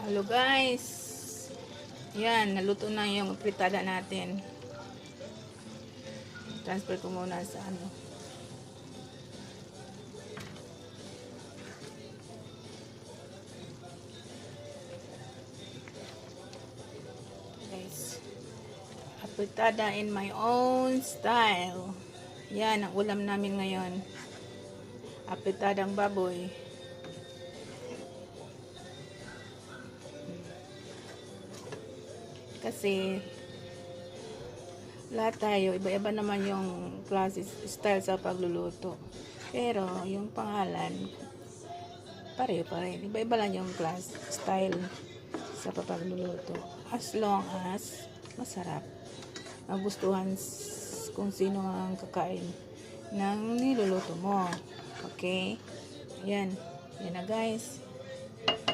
Hello guys. Yan, naluto na yung fritada natin. Transfer ko muna sa ano. Guys. Fritada in my own style. Yan, ang ulam namin ngayon. Fritadang baboy. Kasi lahat tayo, iba-iba naman yung klase style sa pagluluto. Pero yung pangalan pareho pa rin. Iba-iba lang yung class style sa pagluluto. As long as masarap. Magustuhan kung sino ang kakain ng niluluto mo. Okay? Yan. Yan na guys.